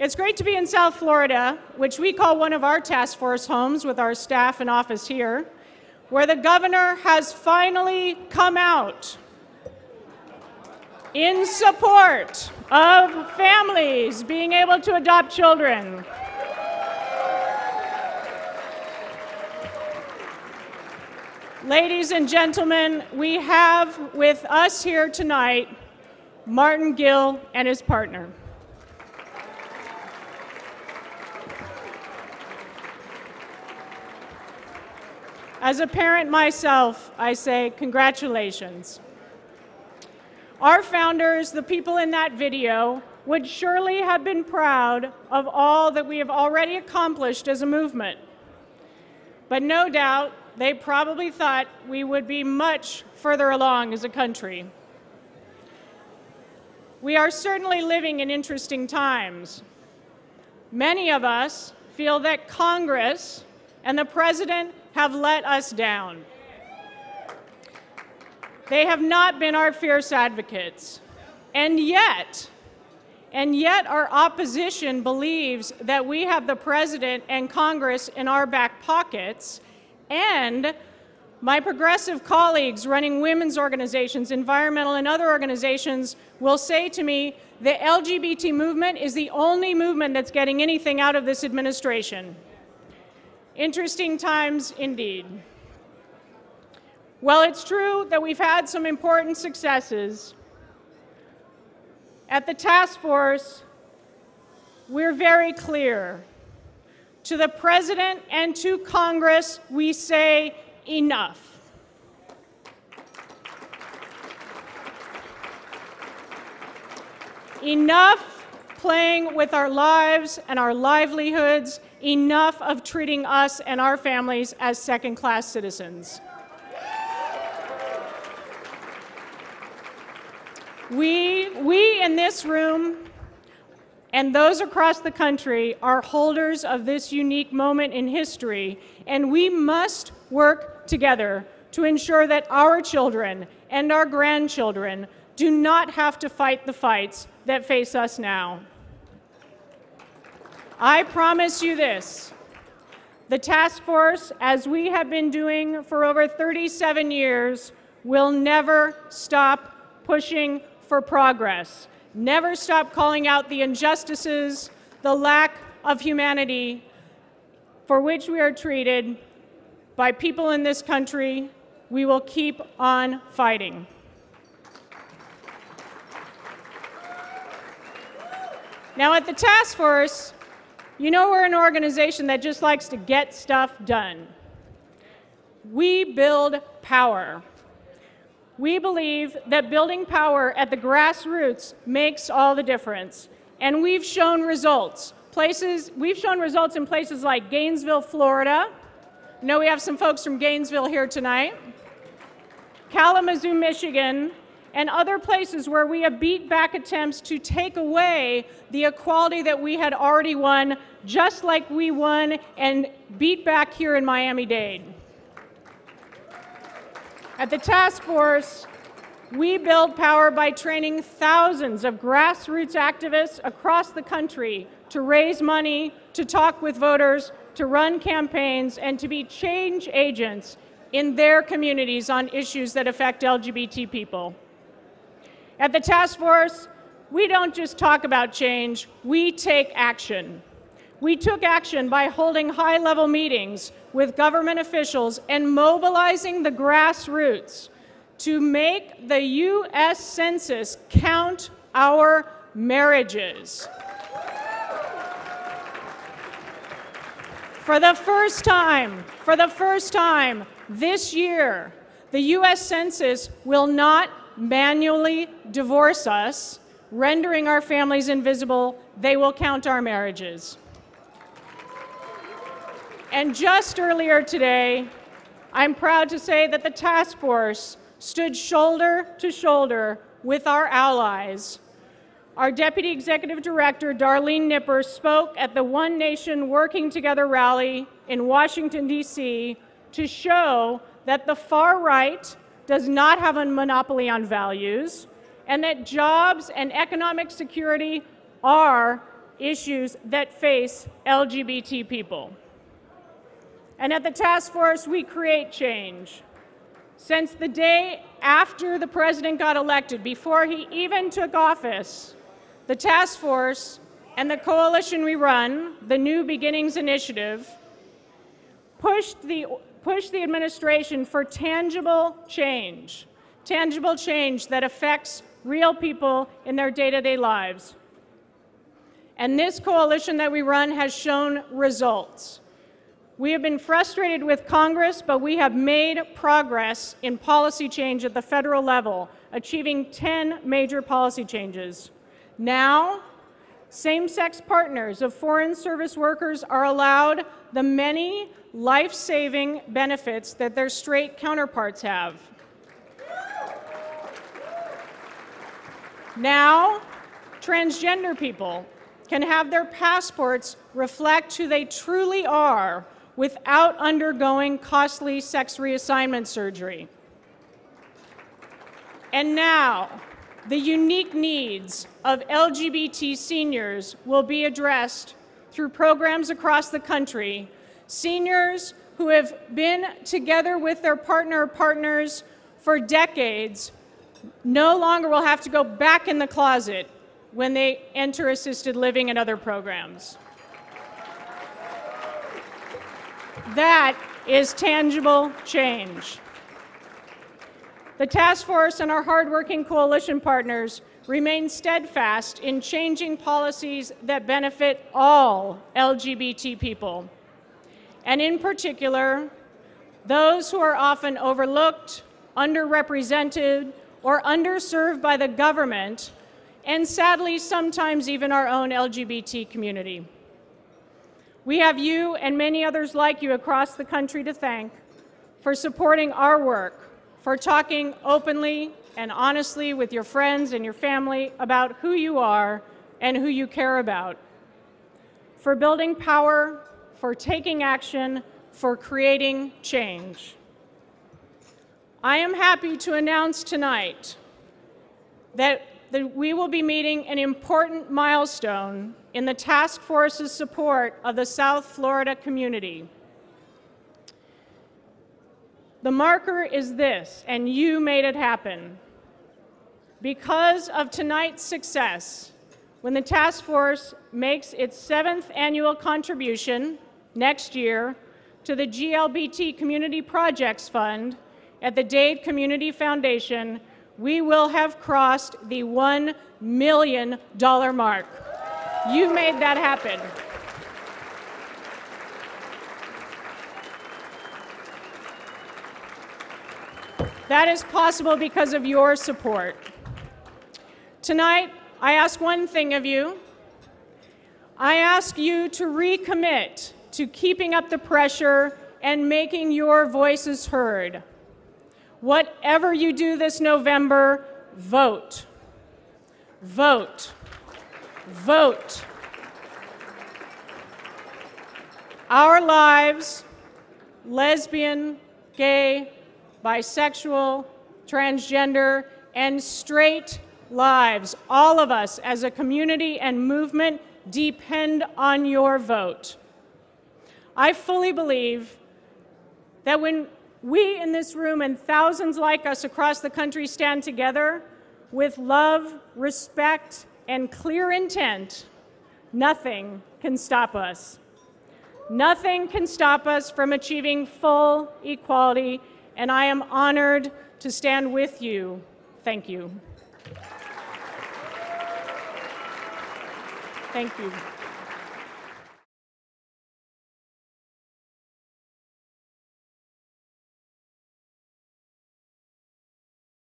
It's great to be in South Florida, which we call one of our task force homes with our staff and office here, where the governor has finally come out in support of families being able to adopt children. Ladies and gentlemen, we have with us here tonight Martin Gill and his partner. As a parent myself, I say congratulations. Our founders, the people in that video, would surely have been proud of all that we have already accomplished as a movement. But no doubt, they probably thought we would be much further along as a country. We are certainly living in interesting times. Many of us feel that Congress and the President have let us down. They have not been our fierce advocates. And yet our opposition believes that we have the President and Congress in our back pockets, and my progressive colleagues running women's organizations, environmental and other organizations will say to me, the LGBT movement is the only movement that's getting anything out of this administration. Interesting times indeed. Well, it's true that we've had some important successes. At the task force, we're very clear. To the President and to Congress, we say enough. Enough playing with our lives and our livelihoods. Enough of treating us and our families as second-class citizens. We in this room and those across the country are holders of this unique moment in history, and we must work together to ensure that our children and our grandchildren do not have to fight the fights that face us now. I promise you this, the task force, as we have been doing for over 37 years, will never stop pushing for progress. Never stop calling out the injustices, the lack of humanity for which we are treated by people in this country. We will keep on fighting. Now at the task force, you know we're an organization that just likes to get stuff done. We build power. We believe that building power at the grassroots makes all the difference, and we've shown results. We've shown results in places like Gainesville, Florida. I know we have some folks from Gainesville here tonight. Kalamazoo, Michigan, and other places where we have beat back attempts to take away the equality that we had already won, just like we won and beat back here in Miami-Dade. At the task force, we build power by training thousands of grassroots activists across the country to raise money, to talk with voters, to run campaigns, and to be change agents in their communities on issues that affect LGBT people. At the task force, we don't just talk about change, we take action. We took action by holding high-level meetings with government officials and mobilizing the grassroots to make the U.S. Census count our marriages. For the first time this year, the U.S. Census will not manually divorce us, rendering our families invisible. They will count our marriages. And just earlier today, I'm proud to say that the task force stood shoulder to shoulder with our allies. Our Deputy Executive Director, Darlene Nipper, spoke at the One Nation Working Together rally in Washington, D.C. to show that the far right does not have a monopoly on values, and that jobs and economic security are issues that face LGBT people. And at the task force, we create change. Since the day after the president got elected, before he even took office, the task force and the coalition we run, the New Beginnings Initiative, pushed the administration for tangible change that affects real people in their day-to-day lives. And this coalition that we run has shown results. We have been frustrated with Congress, but we have made progress in policy change at the federal level, achieving 10 major policy changes. Now, same-sex partners of foreign service workers are allowed the many life-saving benefits that their straight counterparts have. Now, transgender people can have their passports reflect who they truly are without undergoing costly sex reassignment surgery. And now, the unique needs of LGBT seniors will be addressed through programs across the country. Seniors who have been together with their partner or partners for decades no longer will have to go back in the closet when they enter assisted living and other programs. That is tangible change. The task force and our hardworking coalition partners remain steadfast in changing policies that benefit all LGBT people, and in particular, those who are often overlooked, underrepresented, or underserved by the government, and sadly, sometimes even our own LGBT community. We have you and many others like you across the country to thank for supporting our work, for talking openly and honestly with your friends and your family about who you are and who you care about, for building power, for taking action, for creating change. I am happy to announce tonight that we will be meeting an important milestone in the task force's support of the South Florida community. The marker is this, and you made it happen. Because of tonight's success, when the task force makes its 7th annual contribution next year to the GLBT Community Projects Fund at the Dade Community Foundation, we will have crossed the $1 million mark. You made that happen. That is possible because of your support. Tonight, I ask one thing of you. I ask you to recommit to keeping up the pressure and making your voices heard. Whatever you do this November, vote. Vote. Vote. Our lives, lesbian, gay, bisexual, transgender, and straight lives, all of us as a community and movement depend on your vote. I fully believe that when we in this room and thousands like us across the country stand together with love, respect, and clear intent, nothing can stop us. Nothing can stop us from achieving full equality, and I am honored to stand with you. Thank you. Thank you.